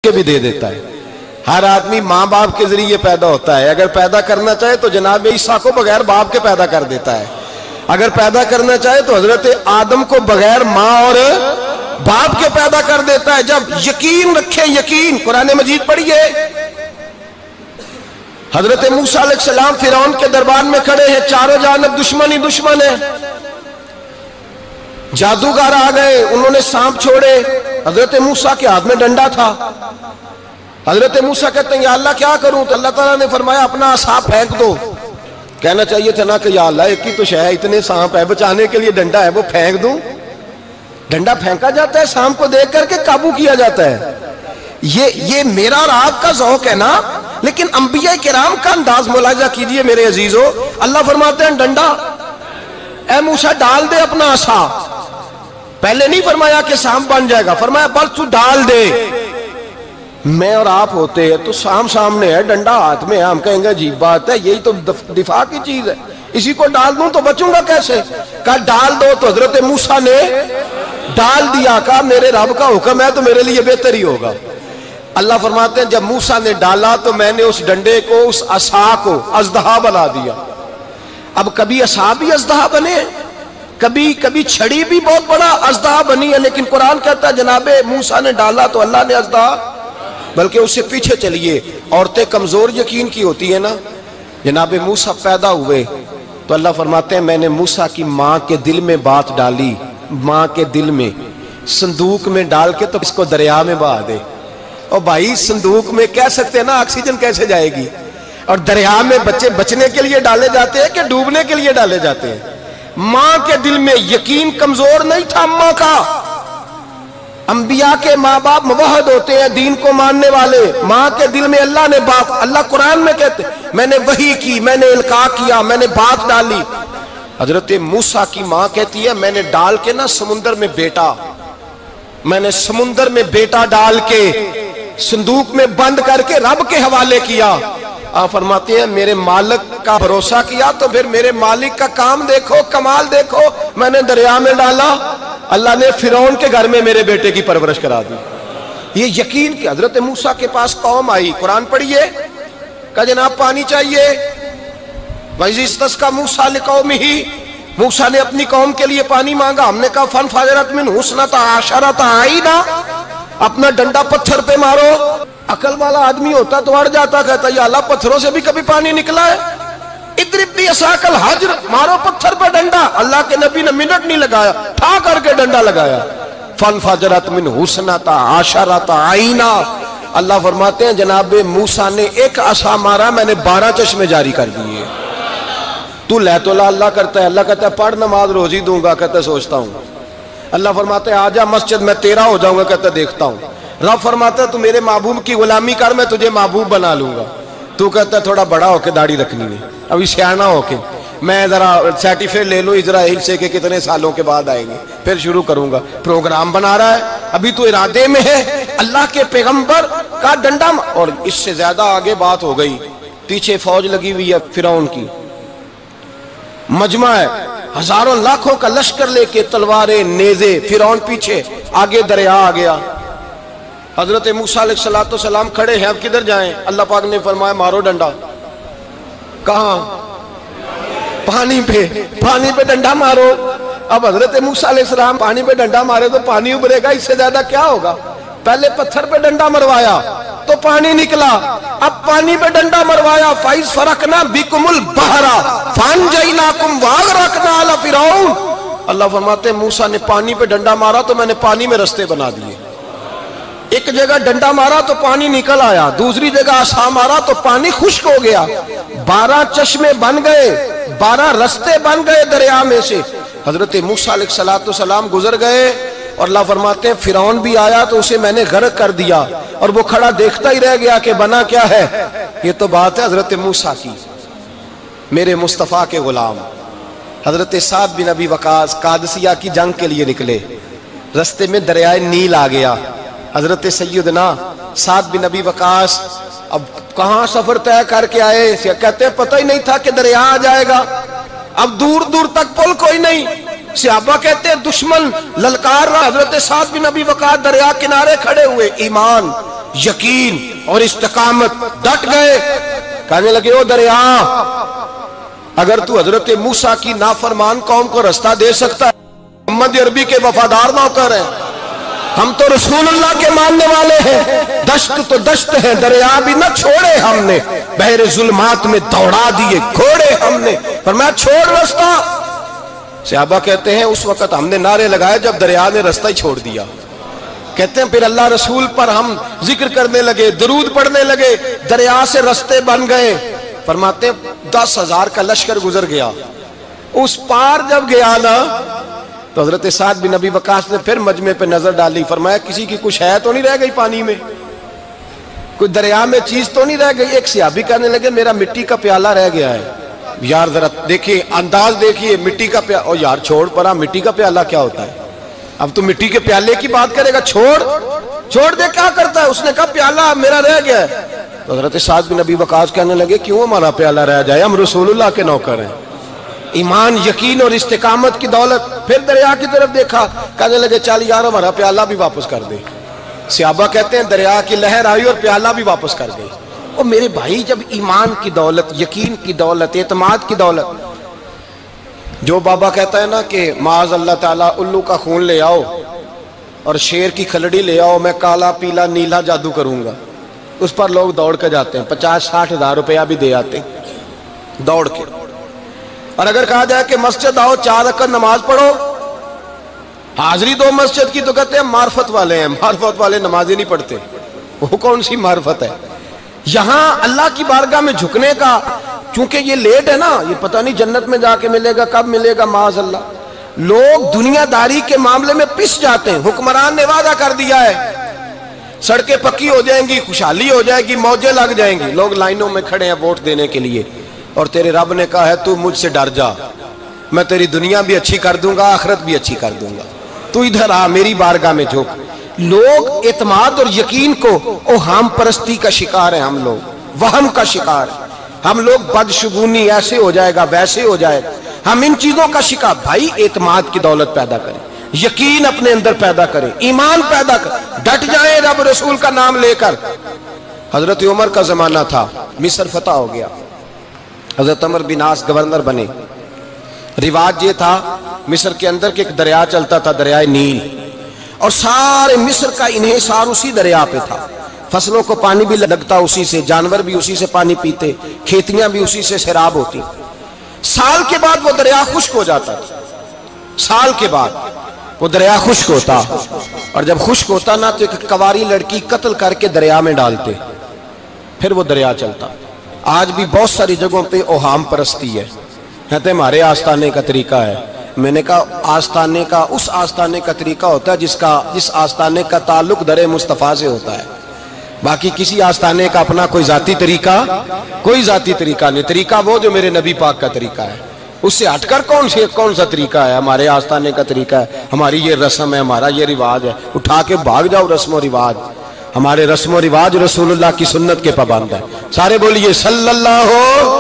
کے بھی دے دیتا ہے. ہر آدمی ماں باپ کے ذریعے پیدا ہوتا ہے. اگر پیدا کرنا چاہے تو جناب عیسیٰ کو بغیر باپ کے پیدا کر دیتا ہے. اگر پیدا کرنا چاہے تو حضرت آدم کو بغیر ماں اور باپ کے پیدا کر دیتا ہے. جب یقین رکھیں, یقین, قرآن مجید پڑھیے. حضرت موسیٰ علیہ السلام فرعون کے دربار میں کھڑے ہیں, چاروں جانب دشمن ہی دشمن ہے. جادوگر آ گئے, انہوں نے سانپ چھوڑے. حضرت موسیٰ کے ہاتھ میں ڈنڈا تھا. حضرت موسیٰ کہتے ہیں یا اللہ کیا کروں؟ تو اللہ تعالیٰ نے فرمایا اپنا عصا پھینک دو. کہنا چاہیے تھا نا کہ یا اللہ ایک ہی تو شے ہے, اتنے سانپ ہے, بچانے کے لیے ڈنڈا ہے وہ پھینک دوں. ڈنڈا پھینکا جاتا ہے, سانپ کو دیکھ کر کے قابو کیا جاتا ہے. یہ میرا اور آپ کا ذوق ہے نا, لیکن انبیاء کرام کا انداز ملاحظہ کیجئے میرے عزیزو. اللہ فرماتے ہیں ڈنڈا, اے موسیٰ ڈال دے اپنا عصا. پہلے نہیں فرمایا کہ سانپ بن جائے گا, فرمایا بس تو ڈال دے. میں اور آپ ہوتے ہیں تو سام سامنے ہے, ڈنڈا ہاتھ میں ہے, ہم کہیں گے عجیب بات ہے, یہی تو دفاع کی چیز ہے, اسی کو ڈال دوں تو بچوں گا کیسے؟ کہا ڈال دو. تو حضرت موسیٰ نے ڈال دیا. کہا میرے رب کا حکم ہے تو میرے لیے بہتر ہی ہوگا. اللہ فرماتے ہیں جب موسیٰ نے ڈالا تو میں نے اس ڈنڈے کو, اس عصا کو اژدہا بنا دیا. اب کبھی عصا بھی اژدہا بنے, کبھی چھڑی بھی بہت بڑا اژدہا بنی ہے, لیکن قرآن کہتا ہے جناب موسیٰ نے ڈالا تو اللہ نے اژدہا. بلکہ اس سے پیچھے چلیے, عورتیں کمزور یقین کی ہوتی ہیں نا. جناب موسیٰ پیدا ہوئے تو اللہ فرماتے ہیں میں نے موسیٰ کی ماں کے دل میں بات ڈالی, ماں کے دل میں صندوق میں ڈال کے تو اس کو دریا میں بہا دے. اور بھائی صندوق میں کہہ سکتے ہیں نا آکسیجن کیسے جائے گی, اور دریا میں بچے بچنے کے لیے ڈالے جاتے ہیں کہ ڈوبنے کے لیے ڈالے جاتے ہیں. ماں کے دل میں یقین کمزور نہیں تھا اماں کا. انبیاء کے ماں باپ موحد ہوتے ہیں, دین کو ماننے والے. ماں کے دل میں اللہ نے بات, اللہ قرآن میں کہتے میں نے وحی کی, میں نے القاء کیا, میں نے بات ڈالی. حضرت موسیٰ کی ماں کہتی ہے میں نے ڈال کے نا سمندر میں بیٹا, میں نے سمندر میں بیٹا ڈال کے صندوق میں بند کر کے رب کے حوالے کیا. آپ فرماتے ہیں میرے مالک کا بھروسہ کیا تو پھر میرے مالک کا کام دیکھو, کمال دیکھو. میں نے دریا میں ڈالا, اللہ نے فرعون کے گھر میں میرے بیٹے کی پرورش کرا دی. یہ یقین کہ حضرت موسیٰ کے پاس قوم آئی, قرآن پڑھیے. کہا جناب پانی چاہیے. وَإِذِ اسْتَسْقَىٰ مُوسَىٰ لِقَوْمِهِ, موسیٰ نے اپنی قوم کے لیے پانی مانگا. ہم نے کہا فَانْفَجَرَتْ مِنْهُ اثْنَتَا عَشَرَةَ عَيْنًا, اپنا ڈنڈا پتھر پہ مارو. عقل والا آدمی ہوتا تو اڑ جاتا, کہتا یا اللہ پتھروں سے بھی کبھی پانی نکلا ہے؟ اضرب بعصاک الحجر, مارو پتھر پہ ڈنڈا. اللہ کے نبی نے منٹ نہیں لگایا, ٹھا کر کے ڈنڈا لگایا. فَانْفَجَرَتْ مِنْهُ اثْنَتَا عَشَرَةَ عَيْنًا. اللہ فرماتے ہیں جناب موسیٰ نے ایک عصا مارا, میں نے 12 چشمے جاری کر دیے. تو لے تو اللہ کرتا ہے, اللہ کہتا ہے پڑھ نماز روزی دوں گا, کہتا ہے سوچتا ہوں. اللہ فرماتا ہے آجا مسجد میں تیرا ہو جاؤں گا, کہتا ہے دیکھتا ہوں. رب فرماتا ہے تو میرے محبوب کی غلامی کر, میں تجھے محبوب بنا لوں گا. تو کہتا ہے تھوڑا بڑا ہو کے داڑھی رکھنی ہے, ابھی سیانا ہو کے میں ذرا سرٹیفکیٹ لے لوں اسرائیل سے کہ کتنے سالوں کے بعد آئیں گے, پھر شروع کروں گا. پروگرام بنا رہا ہے, ابھی تو ارادے میں ہے. اللہ کے پیغمبر کا ڈنڈا, اور اس سے زیادہ آگے بات ہو گئی. پیچھے فوج لگی ہوئی ہے فرعون کی, مجمع ہے, ہزاروں لاکھوں کا لشکر لے کے, تلواریں, نیزے. فرعون پیچھے, آگے دریا آ گیا. حضرت موسیٰ علیہ السلام کھڑے ہیں, اب کدھر جائیں؟ اللہ پاک نے فرمایا مارو ڈنڈا. کہاں؟ پانی پہ ڈنڈا مارو. اب حضرت موسیٰ علیہ السلام پانی پہ ڈنڈا مارے تو پانی ابھرے گا, اس سے زیادہ کیا ہوگا؟ پہلے پتھر پہ ڈنڈا مروایا تو پانی نکلا, اب پانی پہ ڈنڈا مروایا. فَإِذْ فَرَقْنَا بِكُمُ الْبَحْرَ فَأَنْجَيْنَاكُمْ وَأَغْرَقْنَا آلَ فِرْعَوْنَ. اللہ فرماتے ہیں موسیٰ نے پانی پہ ڈنڈا مارا تو میں نے پانی میں رستے بنا دیے. ایک جگہ ڈنڈا مارا تو پانی نکل آیا, دوسری جگہ عصا مارا تو پانی خشک ہو گیا. 12 چشمے بن گئے, 12 رستے بن گئے دریا میں سے. حضرت موسیٰ علیہ السلام گزر گئے, اور اللہ فرماتے ہیں فرعون بھی آیا تو اسے میں نے غرق کر دیا, اور وہ کھڑا دیکھتا ہی رہ گیا کہ بنا کیا ہے. یہ تو بات ہے حضرت موسیٰ کی, میرے مصطفیٰ کے غلام. حضرت سعد بن ابی وقاص قادسیہ کی جنگ کے لیے نکلے, رستے میں دریائے نیل آ گیا. حضرت سیدنا سعد بن ابی وقاص اب کہاں سفر طے کر کے آئے, کہتے ہیں پتہ ہی نہیں تھا کہ دریا آ جائے گا. اب دور دور تک پل کوئی نہیں, صحابہ کہتے ہیں دشمن للکار رہا. حضرت سعد بن ابی وقاص دریا کنارے کھڑے ہوئے, ایمان یقین اور استقامت، ڈٹ گئے. کہنے لگے او دریا، اگر تو حضرت موسیٰ کی نافرمان قوم کو رستہ دے سکتا ہے، محمد عربی کے وفادار نوکر ہیں، ہم تو رسول اللہ کے ماننے والے ہیں، دشت تو دشت ہے، دریا بھی نہ چھوڑے ہم نے، بحر ظلمات میں دوڑا دیے گھوڑے ہم نے. فرمایا چھوڑ رستہ. صحابہ کہتے ہیں اس وقت ہم نے نعرے لگائے جب دریا نے رستہ ہی چھوڑ دیا. کہتے ہیں پھر اللہ رسول پر ہم ذکر کرنے لگے، درود پڑھنے لگے، دریا سے رستے بن گئے. فرماتے ہیں 10,000 کا لشکر گزر گیا. اس پار جب گیا نا تو حضرت سعد بن ابی وقاص نے پھر مجمع پہ نظر ڈالی. فرمایا کسی کی کچھ ہے تو نہیں رہ گئی پانی میں، کوئی دریا میں چیز تو نہیں رہ گئی. ایک صحابی کہنے لگے میرا مٹی کا پیالہ رہ گیا ہے. یار ذرا دیکھیے انداز دیکھیے، مٹی کا پیالہ. او یار چھوڑ پرا، مٹی کا پیالہ کیا ہوتا ہے؟ اب تو مٹی کے پیالے کی بات کرے گا. چھوڑ دے، کیا کرتا ہے؟ اس نے کہا پیالہ میرا رہ گیا ہے. تو حضرت سعد بن ابی وقاص کہنے لگے کیوں ہمارا پیالہ رہ جائے، ہم رسول اللہ کے نوکر ہیں. ایمان، یقین اور استقامت کی دولت. پھر دریا کی طرف دیکھا، کہنے لگے چل یار ہمارا پیالہ بھی واپس کر دے. صحابہ کہتے ہیں دریا کی لہر آئی اور پیالہ بھی واپس کر گئی. اور میرے بھائی جب ایمان کی دولت، یقین کی دولت، اعتماد کی دولت، جو بابا کہتا ہے نا کہ معاذ اللہ تعالیٰ الو کا خون لے آؤ اور شیر کی کھلڑی لے آؤ، میں کالا پیلا نیلا جادو کروں گا، اس پر لوگ دوڑ کے جاتے ہیں، 50-60 ہزار روپیہ بھی دے آتے ہیں دوڑ کے. اور اگر کہا جائے کہ مسجد آؤ 4 رکعت نماز پڑھو، حاضری دو مسجد کی، تو کہتے ہیں معرفت والے ہیں. معرفت والے نماز ہی نہیں پڑھتے، وہ کون سی معرفت ہے؟ یہاں اللہ کی بارگاہ میں جھکنے کا، چونکہ یہ لیٹ ہے نا، یہ پتہ نہیں جنت میں جا کے ملے گا، کب ملے گا، معاذ اللہ. لوگ دنیا داری کے معاملے میں پس جاتے ہیں. حکمران نے وعدہ کر دیا ہے سڑکیں پکی ہو جائیں گی، خوشحالی ہو جائے گی، موجیں لگ جائیں گی، لوگ لائنوں میں کھڑے ہیں ووٹ دینے کے لیے. اور تیرے رب نے کہا ہے تو مجھ سے ڈر جا، میں تیری دنیا بھی اچھی کر دوں گا، آخرت بھی اچھی کر دوں گا، تو ادھر آ میری بارگاہ میں جھک. لوگ اعتماد اور یقین کو اوہام پرستی کا شکار ہیں، ہم لوگ وہم کا شکار ہیں. ہم لوگ بدشگونی، ایسے ہو جائے گا ویسے ہو جائے گا، ہم ان چیزوں کا شکار. بھائی اعتماد کی دولت پیدا کریں، یقین اپنے اندر پیدا کریں، ایمان پیدا کریں، ڈٹ جائیں رب رسول کا نام لے کر. حضرت عمر کا زمانہ تھا، مصر فتح ہو گیا، حضرت عمر بن عاص گورنر بنے. رواج یہ تھا مصر کے اندر کہ ایک دریا چلتا تھا، دریائے نیل، اور سارے مصر کا انحصار اسی دریا پہ تھا. فصلوں کو پانی بھی لگتا اسی سے، جانور بھی اسی سے پانی پیتے، کھیتیاں بھی اسی سے سیراب ہوتی. سال کے بعد وہ دریا خشک ہو جاتا تھا، سال کے بعد وہ دریا خشک ہوتا، اور جب خشک ہوتا نا تو ایک کواری لڑکی قتل کر کے دریا میں ڈالتے، پھر وہ دریا چلتا. آج بھی بہت ساری جگہوں پہ اوہام پرستی ہے، کہتے ہیں ہمارے آستانے کا طریقہ ہے. میں نے کہا آستانے کا، اس آستانے کا طریقہ ہوتا ہے جس آستانے کا تعلق در مصطفیٰ سے ہوتا ہے. باقی کسی آستانے کا اپنا کوئی ذاتی طریقہ نہیں. طریقہ وہ جو میرے نبی پاک کا طریقہ ہے، اس سے ہٹ کر کون سا طریقہ ہے؟ ہمارے آستانے کا طریقہ ہے، ہماری یہ رسم ہے، ہمارا یہ رواج ہے. اٹھا کے بھاگ جاؤ رسم و رواج. ہمارے رسم و رواج رسول اللہ کی سنت کے پابند ہے. سارے بولیے صلی اللہ ہو.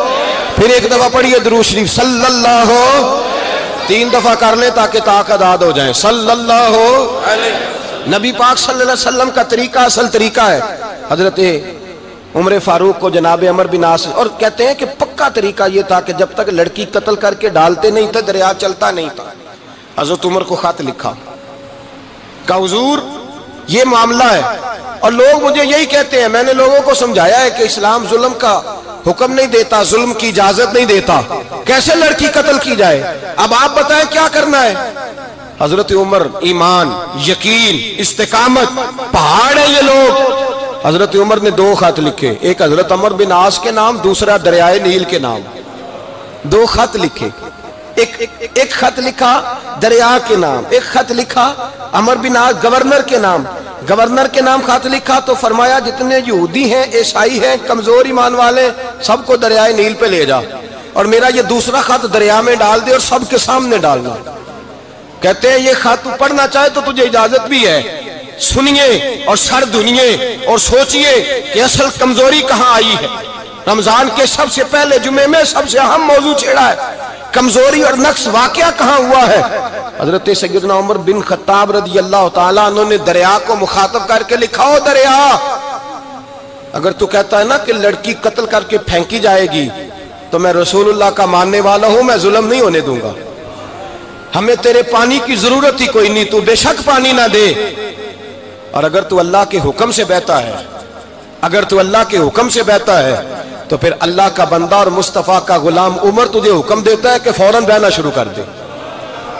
پھر ایک دفعہ پڑھیے درود شریف صلی اللہ ہو. 3 دفعہ کر لیں تاکہ طاق اداد ہو جائیں. صلی اللہ ہو. نبی پاک صلی اللہ علیہ وسلم کا طریقہ اصل طریقہ ہے. حضرت عمر فاروق کو جناب عمر بن عاص، اور کہتے ہیں کہ پکا طریقہ یہ تھا کہ جب تک لڑکی قتل کر کے ڈالتے نہیں تھے دریا چلتا نہیں تھا. حضرت عمر کو خط لکھا کہ حضور یہ معاملہ ہے، اور لوگ مجھے یہی کہتے ہیں. میں نے لوگوں کو سمجھایا ہے کہ اسلام ظلم کا حکم نہیں دیتا، ظلم کی اجازت نہیں دیتا، کیسے لڑکی قتل کی جائے؟ اب آپ بتائیں کیا کرنا ہے؟ حضرت عمر ایمان، یقین، استقامت، پہاڑ ہیں یہ لوگ. حضرت عمر نے 2 خط لکھے، ایک حضرت عمر بن عاص کے نام، دوسرا دریائے نیل کے نام. 2 خط لکھے، ایک خط لکھا دریا کے نام، ایک خط لکھا عمر بن عاص گورنر کے نام. گورنر کے نام خط لکھا تو فرمایا جتنے یہودی ہیں، عیسائی ہیں، کمزور ایمان والے، سب کو دریائے نیل پہ لے جا، اور میرا یہ دوسرا خط دریا میں ڈال دے اور سب کے سامنے ڈالنا. کہتے ہیں یہ خط پڑھنا چاہے تو تجھے اجازت بھی ہے، سنیے اور سر دھنیے اور سوچئے کہ اصل کمزوری کہاں آئی ہے. رمضان کے سب سے پہلے جمعے میں سب سے اہم موضوع چھیڑا ہے، کمزوری اور نقص واقعہ کہاں ہوا ہے. حضرت سیدنا عمر بن خطاب رضی اللہ تعالیٰ عنہ نے دریا کو مخاطب کر کے لکھا، ہو دریا اگر تو کہتا ہے نا کہ لڑکی قتل کر کے پھینکی جائے گی تو میں رسول اللہ کا ماننے والا ہوں، میں ظلم نہیں ہونے دوں گا، ہمیں تیرے پانی کی ضرورت ہی کوئی نہیں، تو بے شک پانی نہ دے۔ اور اگر تو اللہ کے حکم سے بہتا ہے، اگر تو اللہ کے حکم سے بہتا ہے تو پھر اللہ کا بندہ اور مصطفیٰ کا غلام عمر تجھے حکم دیتا ہے کہ فوراً بہنا شروع کر دے،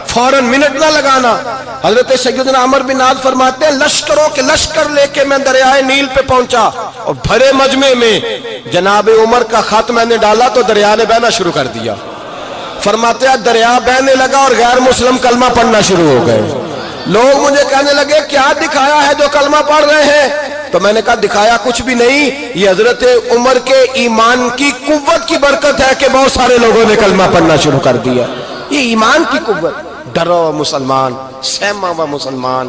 فوراً منٹ نہ لگانا۔ حضرت سیدنا عمر بن عاص فرماتے ہیں لشکروں کے لشکر لے کے میں دریائے نیل پہ پہنچا اور بھرے مجمع میں جناب عمر کا خط میں نے ڈالا تو دریا نے بہنا شروع کر دیا۔ فرماتے ہیں دریا بہنے لگا اور غیر مسلم کلمہ پڑھنا شروع ہو گئے۔ لوگ مجھے کہنے لگے کیا دکھایا ہے جو کلمہ پڑھ رہے ہیں؟ تو میں نے کہا دکھایا کچھ بھی نہیں، یہ حضرت عمر کے ایمان کی قوت کی برکت ہے کہ بہت سارے لوگوں نے کلمہ پڑھنا شروع کر دیا۔ یہ ایمان کی قوت، ڈرا ہوا مسلمان، سہما ہوا مسلمان،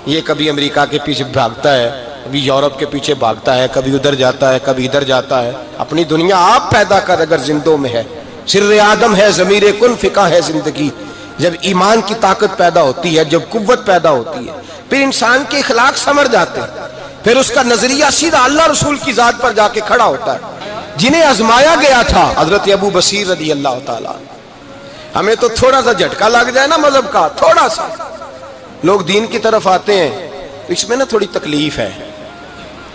یہ کبھی امریکہ کے پیچھے بھاگتا ہے، کبھی یورپ کے پیچھے بھاگتا ہے، کبھی ادھر جاتا ہے، کبھی ادھر جاتا ہے۔ اپنی دنیا آپ پیدا کر، اگر زندوں میں ہے، سر آدم ہے، ضمیر کن فقہ ہے زندگی۔ جب ایمان کی طاقت پیدا ہوتی ہے، جب قوت پیدا ہوتی ہے، پھر انسان کے اخلاق سمر جاتے ہیں، پھر اس کا نظریہ سیدھا اللہ رسول کی ذات پر جا کے کھڑا ہوتا ہے۔ جنہیں آزمایا گیا تھا حضرت ابو بصیر رضی اللہ تعالیٰ، ہمیں تو تھوڑا سا جھٹکا لگ جائے نا مذہب کا، تھوڑا سا لوگ دین کی طرف آتے ہیں تو اس میں نا تھوڑی تکلیف ہے۔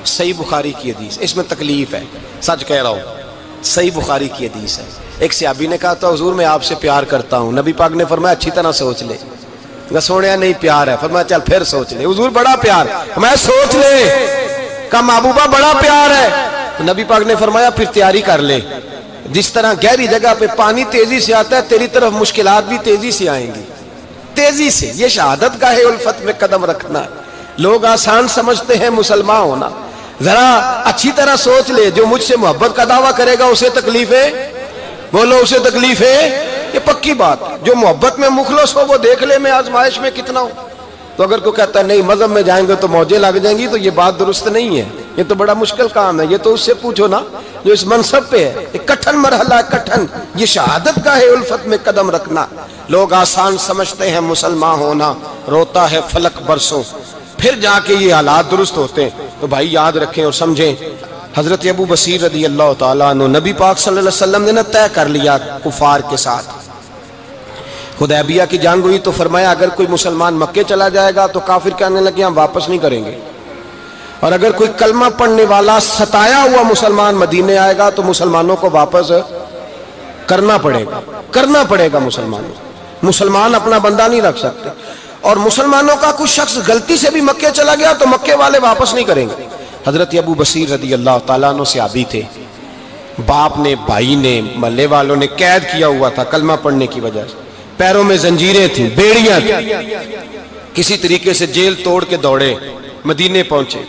صحیح بخاری کی حدیث، اس میں تکلیف ہے، سچ کہہ رہا ہوں، صحیح بخاری کی حدیث ہے۔ ایک صحابی نے کہا تو حضور میں آپ سے پیار کرتا ہوں، نبی پاک نے فرمایا اچھی طرح سوچ لے۔ سونے نہیں پیار ہے، فرمایا چل پھر سوچ لے۔ حضور بڑا پیار، میں سوچ لے، کہا محبوبہ بڑا پیار ہے، تو نبی پاک نے فرمایا پھر تیاری کر لے، جس طرح گہری جگہ پہ پانی تیزی سے آتا ہے تیری طرف مشکلات بھی تیزی سے آئیں گی، تیزی سے۔ یہ شہادت گاہ الفت میں قدم رکھنا۔ لوگ آسان سمجھتے ہیں مسلمان ہونا، ذرا اچھی طرح سوچ لے، جو مجھ سے محبت کا دعویٰ کرے گا اسے تکلیف ہے، بولو اسے تکلیف ہے، یہ پکی بات۔ جو محبت میں مخلص ہو وہ دیکھ لے میں آزمائش میں کتنا ہوں۔ تو اگر کوئی کہتا ہے نہیں مذہب میں جائیں گے تو موجیں لگ جائیں گی، تو یہ بات درست نہیں ہے، یہ تو بڑا مشکل کام ہے۔ یہ تو اس سے پوچھو نا جو اس منصب پہ ہے، یہ کٹھن مرحلہ ہے، کٹھن۔ یہ شہادت گاہ الفت میں قدم رکھنا۔ لوگ آسان سمجھتے ہیں مسلمان ہونا، روتا ہے فلک برسوں، پھر جا کے یہ حالات درست ہوتے ہیں۔ تو بھائی یاد رکھیں اور سمجھیں، حضرت ابو بصیر رضی اللہ تعالیٰ عنہ، نبی پاک صلی اللہ علیہ وسلم نے نہ طے کر لیا کفار کے ساتھ، حدیبیہ کی جنگ ہوئی تو فرمایا اگر کوئی مسلمان مکے چلا جائے گا تو کافر کہنے لگے ہم واپس نہیں کریں گے، اور اگر کوئی کلمہ پڑھنے والا ستایا ہوا مسلمان مدینے آئے گا تو مسلمانوں کو واپس کرنا پڑے گا مسلمان اپنا بندہ نہیں رکھ سکتے۔ اور مسلمانوں کا کچھ شخص غلطی سے بھی مکے چلا گیا تو مکے والے واپس نہیں کریں گے۔ حضرت ابو بصیر رضی اللہ تعالیٰ عنہ صحابی تھے، باپ نے، بھائی نے، محلے والوں نے قید کیا ہوا تھا کلمہ پڑھنے کی وجہ سے، پیروں میں زنجیریں تھیں، بیڑیاں تھیں، کسی طریقے سے جیل توڑ کے دوڑے مدینے پہنچے۔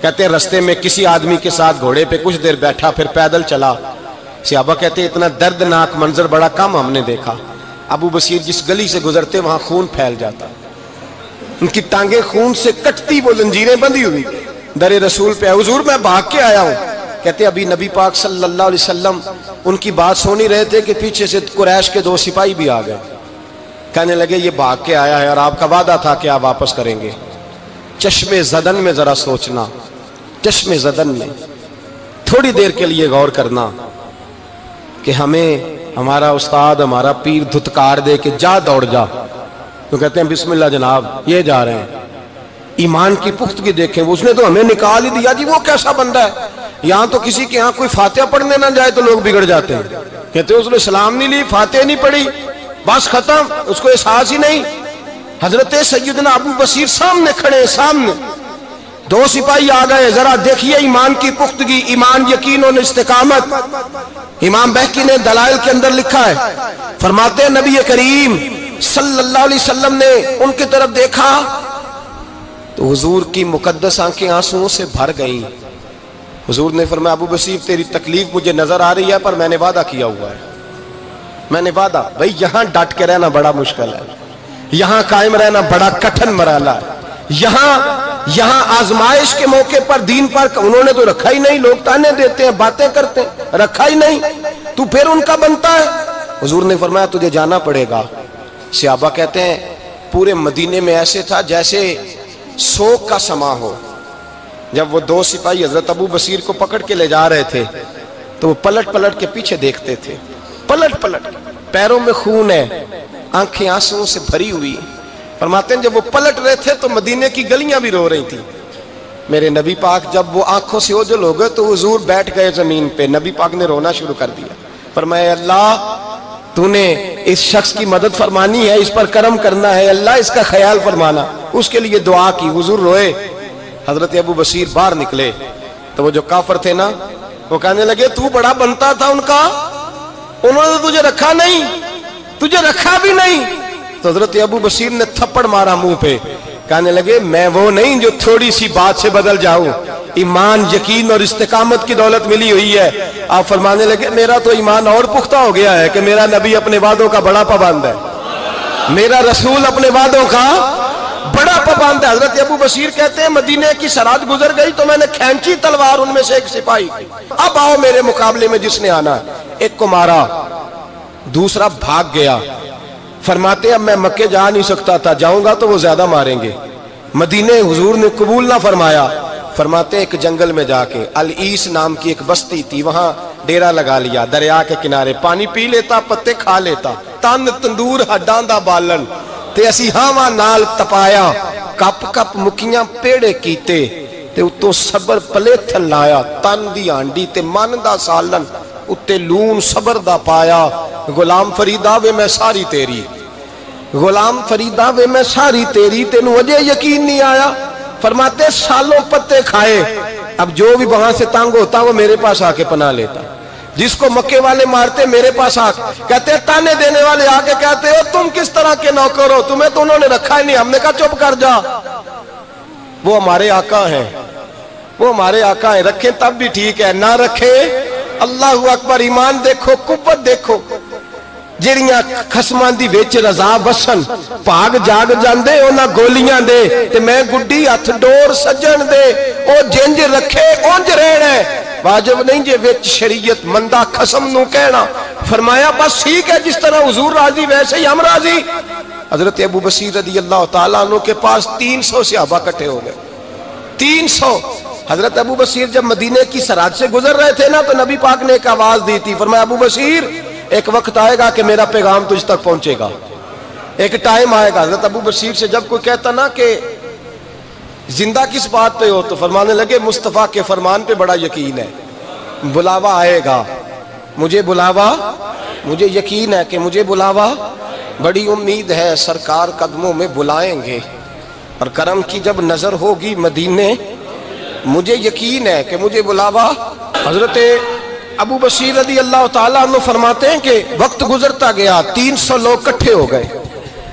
کہتے ہیں رستے میں کسی آدمی کے ساتھ گھوڑے پہ کچھ دیر بیٹھا پھر پیدل چلا۔ صحابہ کہتے ہیں اتنا دردناک منظر بڑا کم ہم نے دیکھا۔ ابو بصیر جس گلی سے گزرتے وہاں خون پھیل جاتا، ان کی ٹانگیں خون سے کٹتی، وہ زنجیریں بندھی ہوئی، در رسول پہ حضور میں بھاگ کے آیا ہوں۔ کہتے ابھی نبی پاک صلی اللہ علیہ وسلم ان کی بات سن ہی رہے تھے کہ پیچھے سے قریش کے 2 سپاہی بھی آ گئے، کہنے لگے یہ بھاگ کے آیا ہے اور آپ کا وعدہ تھا کہ آپ واپس کریں گے۔ چشم زدن میں ذرا سوچنا، چشم زدن میں تھوڑی دیر کے لیے غور کرنا کہ ہمیں ہمارا استاد، ہمارا پیر دھتکار دے کہ جا دوڑ جا، تو کہتے ہیں بسم اللہ جناب یہ جا رہے ہیں۔ ایمان کی پختگی دیکھیں، اس نے تو ہمیں نکال ہی دیا جی، وہ کیسا بندہ ہے۔ یہاں تو کسی کے یہاں کوئی فاتحہ پڑھنے نہ جائے تو لوگ بگڑ جاتے ہیں، کہتے ہیں اس نے سلام نہیں لی، فاتحہ نہیں پڑھی، بس ختم، اس کو احساس ہی نہیں۔ حضرت سیدنا ابو بصیر سامنے کھڑے، سامنے 2 سپاہی آ گئے، ذرا دیکھیے ایمان کی پختگی، ایمان، یقین اور استقامت۔ امام بہقی نے دلائل کے اندر لکھا ہے، فرماتے ہیں نبی کریم صلی اللہ علیہ وسلم نے ان کی طرف دیکھا تو حضور کی مقدس آنکھیں آنسوؤں سے بھر گئیں۔ حضور نے فرمایا ابو بصیر تیری تکلیف مجھے نظر آ رہی ہے پر میں نے وعدہ کیا ہوا ہے، میں نے وعدہ۔ بھئی یہاں ڈٹ کے رہنا بڑا مشکل ہے، یہاں قائم رہنا بڑا کٹھن مرحلہ ہے۔ یہاں آزمائش کے موقع پر دین پر انہوں نے تو رکھا ہی نہیں، لوگ تانے دیتے ہیں، باتیں کرتے ہیں، رکھا ہی نہیں، تو پھر ان کا بنتا ہے۔ حضور نے فرمایا تجھے جانا پڑے گا۔ صحابہ کہتے ہیں پورے مدینے میں ایسے تھا جیسے سوگ کا سما ہو، جب وہ دو سپاہی حضرت ابو بصیر کو پکڑ کے لے جا رہے تھے تو وہ پلٹ پلٹ کے پیچھے دیکھتے تھے، پلٹ پلٹ، پیروں میں خون ہے، آنکھیں آنسوں سے بھری ہوئی۔ فرماتے ہیں جب وہ پلٹ رہے تھے تو مدینے کی گلیاں بھی رو رہی تھی۔ میرے نبی پاک جب وہ آنکھوں سے اوجھل ہو گئے تو حضور بیٹھ گئے زمین پہ، نبی پاک نے رونا شروع کر دیا۔ فرمایا اللہ تو نے اس شخص کی مدد فرمانی ہے، اس پر کرم کرنا ہے، اللہ اس کا خیال فرمانا، اس کے لیے دعا کی۔ حضور روئے۔ حضرت ابو بصیر باہر نکلے تو وہ جو کافر تھے نا وہ کہنے لگے تو بڑا بنتا تھا ان کا، انہوں نے تجھے رکھا نہیں، تجھے رکھا بھی نہیں۔ تو حضرت ابو بصیر نے تھپڑ مارا منہ پہ، کہنے لگے میں وہ نہیں جو تھوڑی سی بات سے بدل جاؤں، ایمان یقین اور استقامت کی دولت ملی ہوئی ہے۔ آپ فرمانے لگے میرا تو ایمان اور پختہ ہو گیا ہے کہ میرا نبی اپنے وعدوں کا بڑا پابند ہے، میرا رسول اپنے وعدوں کا بڑا پابند ہے۔ حضرت ابو بصیر کہتے ہیں مدینے کی سرحد گزر گئی تو میں نے کھینچی تلوار، ان میں سے ایک سپاہی، اب آؤ میرے مقابلے میں جس نے آنا ہے۔ ایک کو مارا، دوسرا بھاگ گیا۔ فرماتے اب میں مکے جا نہیں سکتا تھا، جاؤں گا تو وہ زیادہ ماریں گے، مدینے حضور نے قبول نہ فرمایا۔ فرماتے ایک جنگل میں جا کے العیس نام کی ایک بستی تھی، وہاں ڈیرا لگا لیا، دریا کے کنارے، پانی پی لیتا، پتے کھا لیتا، تن تندور ہڈاں دا بالن تے اسی ہاواں نال تپایا، کپ کپ مکیاں پیڑے کیتے تے اتوں صبر پلیتھن لایا، تن دی ہانڈی تے من دا سالن اتے لون صبر دا پایا۔ غلام فریدا وے میں ساری تیری، غلام فریدا وے میں ساری تیری، تینوں اجے یقین نہیں آیا۔ فرماتے سالوں پتے کھائے، اب جو بھی وہاں سے تانگ ہوتا وہ میرے پاس آ کے پناہ لیتا، جس کو مکے والے مارتے میرے پاس آ کہتے تانے دینے والے آ کے کہتے ہو تم کس طرح کے نوکر ہو، تمہیں تو انہوں نے رکھا ہی نہیں۔ ہم نے کہا چپ کر جا، وہ ہمارے آقا ہیں، وہ ہمارے آقا ہیں، رکھیں تب بھی ٹھیک ہے، نہ رکھیں اللہ اکبر۔ ایمان دیکھو، قوت دیکھو، جڑیاں خسمان دی ویچ رضا وسن پاگ جاگ جاندے اونا گولیاں دے تے میں گڈی ہتھ ڈور سجن دے، او جنج رکھے اونج رہنے واجب نہیں جے ویچ شریعت مندہ خسم نو کہنا۔ فرمایا بس ٹھیک ہے، جس طرح حضور راضی ویسے ہی ہم راضی۔ حضرت ابو بصیر رضی اللہ تعالیٰ عنہ کے پاس 300 صحابہ کٹھے ہو گئے، 300۔ حضرت ابو بصیر جب مدینے کی سرحد سے گزر رہے تھے نا تو نبی پاک نے ایک آواز دی تھی، فرمایا ابو بصیر ایک وقت آئے گا کہ میرا پیغام تجھ تک پہنچے گا، ایک ٹائم آئے گا۔ حضرت ابو بصیر سے جب کوئی کہتا نا کہ زندہ کس بات پہ ہو تو فرمانے لگے مصطفیٰ کے فرمان پہ بڑا یقین ہے، بلاوا آئے گا، مجھے بلاوا، مجھے یقین ہے کہ مجھے بلاوا، بڑی امید ہے سرکار قدموں میں بلائیں گے، اور کرم کی جب نظر ہوگی مدینے، مجھے یقین ہے کہ مجھے بلاوا۔ حضرت ابو بصیر رضی اللہ تعالیٰ عنہ فرماتے ہیں کہ وقت گزرتا گیا، 300 لوگ کٹھے ہو گئے۔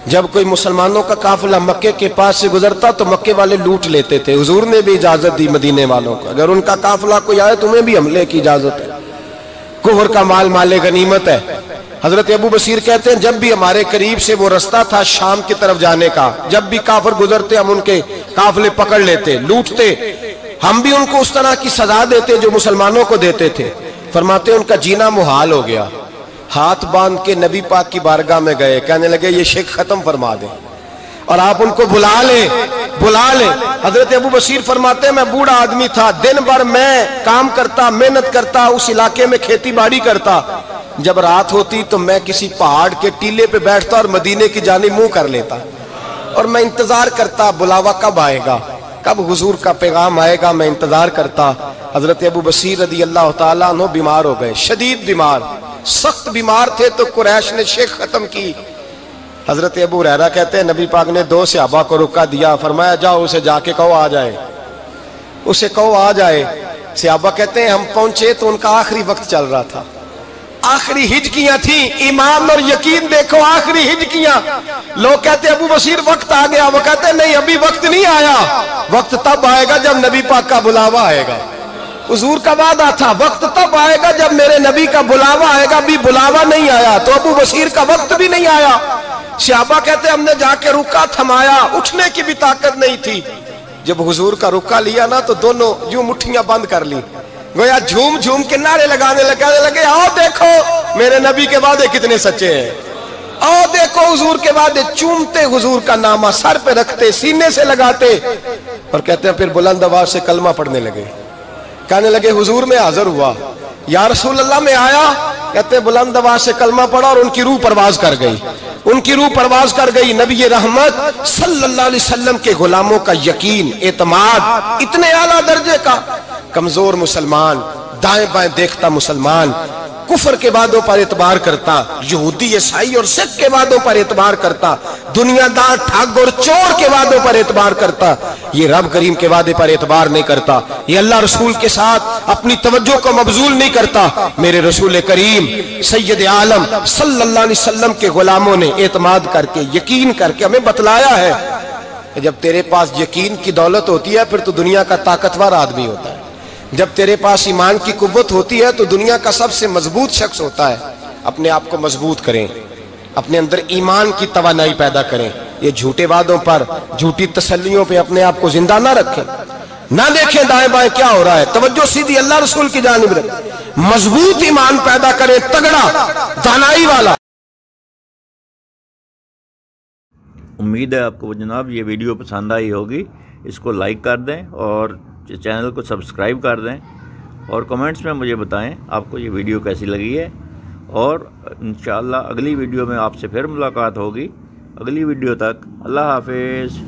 جب کوئی مسلمانوں کا قافلہ مکے کے پاس سے گزرتا تو مکے والے لوٹ لیتے تھے۔ حضور نے بھی اجازت دی مدینے والوں کو، اگر ان کا قافلہ کوئی آئے تمہیں بھی حملے کی اجازت ہے، کفر کا مال مال غنیمت ہے۔ حضرت ابو بصیر کہتے ہیں جب بھی ہمارے قریب سے وہ رستہ تھا شام کی طرف جانے کا، جب بھی کافر گزرتے ہم ان کے قافلے پکڑ لیتے، لوٹتے، ہم بھی ان کو اس طرح کی سزا دیتے جو مسلمانوں کو دیتے تھے۔ فرماتے ان کا جینا محال ہو گیا، ہاتھ باندھ کے نبی پاک کی بارگاہ میں گئے، کہنے لگے یہ شرک ختم فرما دیں اور آپ ان کو بلا لیں، بلا لیں۔ حضرت ابو بصیر فرماتے ہیں میں بوڑھا آدمی تھا، دن بھر میں کام کرتا، محنت کرتا، اس علاقے میں کھیتی باڑی کرتا، جب رات ہوتی تو میں کسی پہاڑ کے ٹیلے پہ بیٹھتا اور مدینے کی جانب منہ کر لیتا اور میں انتظار کرتا بلاوا کب آئے گا، کب حضور کا پیغام آئے گا، میں انتظار کرتا۔ حضرت ابو بصیر رضی اللہ تعالیٰ عنہ بیمار ہو گئے، شدید بیمار، سخت بیمار تھے تو قریش نے شیخ ختم کی۔ حضرت ابو ہریرہ کہتے ہیں نبی پاک نے 2 صحابہ کو روکا دیا، فرمایا جاؤ اسے جا کے کہو آ جائے، اسے کہو آ جائے۔ صحابہ کہتے ہیں ہم پہنچے تو ان کا آخری وقت چل رہا تھا، آخری ہجکیاں تھیں، ایمان اور یقین دیکھو، آخری ہجکیاں۔ لوگ کہتے ابو بصیر وقت آ گیا، وہ کہتے ہیں نہیں ابھی وقت نہیں آیا، وقت تب آئے گا جب نبی پاک کا بلاوا آئے گا۔ حضور کا وعدہ تھا وقت تب آئے گا جب میرے نبی کا بلاوا آئے گا، ابھی بلاوا نہیں آیا تو ابو بصیر کا وقت بھی نہیں آیا۔ صحابہ کہتے ہم نے جا کے رکا تھمایا، اٹھنے کی بھی طاقت نہیں تھی۔ جب حضور کا رکا لیا نا تو دونوں یوں مٹھیاں بند کر لی، گویا جھوم جھوم کے نعرے لگانے لگے آؤ دیکھو میرے نبی کے وعدے کتنے سچے ہیں، آؤ دیکھو حضور کے وعدے، چومتے حضور کا نامہ، سر پہ رکھتے، سینے سے لگاتے۔ اور کہتے ہیں پھر بلند آواز سے کلمہ پڑھنے لگے. کہنے لگے حضور میں حاضر ہوا. یا رسول اللہ میں آیا. کہتے ہیں بلند آواز سے کلمہ پڑھا اور ان کی روح پرواز کر گئی. ان کی روح پرواز کر گئی. نبی رحمت صلی اللہ علیہ وسلم کے غلاموں کا یقین، اعتماد اتنے اعلیٰ درجے کا. کمزور مسلمان، دائیں بائیں دیکھتا مسلمان، کفر کے وعدوں پر اعتبار کرتا، یہودی عیسائی اور سکھ کے وعدوں پر اعتبار کرتا، دنیا دار ٹھگ اور چور کے وعدوں پر اعتبار کرتا، یہ رب کریم کے وعدے پر اعتبار نہیں کرتا. یہ اللہ رسول کے ساتھ اپنی توجہ کو مبذول نہیں کرتا. میرے رسول کریم سید عالم صلی اللہ علیہ وسلم کے غلاموں نے اعتماد کر کے، یقین کر کے ہمیں بتلایا ہے کہ جب تیرے پاس یقین کی دولت ہوتی ہے پھر تو دنیا کا طاقتور آدمی ہوتا ہے. جب تیرے پاس ایمان کی قوت ہوتی ہے تو دنیا کا سب سے مضبوط شخص ہوتا ہے. اپنے آپ کو مضبوط کریں، اپنے اندر ایمان کی توانائی پیدا کریں. یہ جھوٹے وعدوں پر، جھوٹی تسلیوں پہ اپنے آپ کو زندہ نہ رکھیں. نہ دیکھیں دائیں بائیں کیا ہو رہا ہے، توجہ سیدھی اللہ رسول کی جانب رکھیں. مضبوط ایمان پیدا کریں، تگڑا، دانائی والا. امید ہے آپ کو جناب یہ ویڈیو پسند آئی ہوگی. اس کو لائک کر دیں اور چینل کو سبسکرائب کر دیں اور کمنٹس میں مجھے بتائیں آپ کو یہ ویڈیو کیسی لگی ہے. اور انشاءاللہ اگلی ویڈیو میں آپ سے پھر ملاقات ہوگی. اگلی ویڈیو تک اللہ حافظ.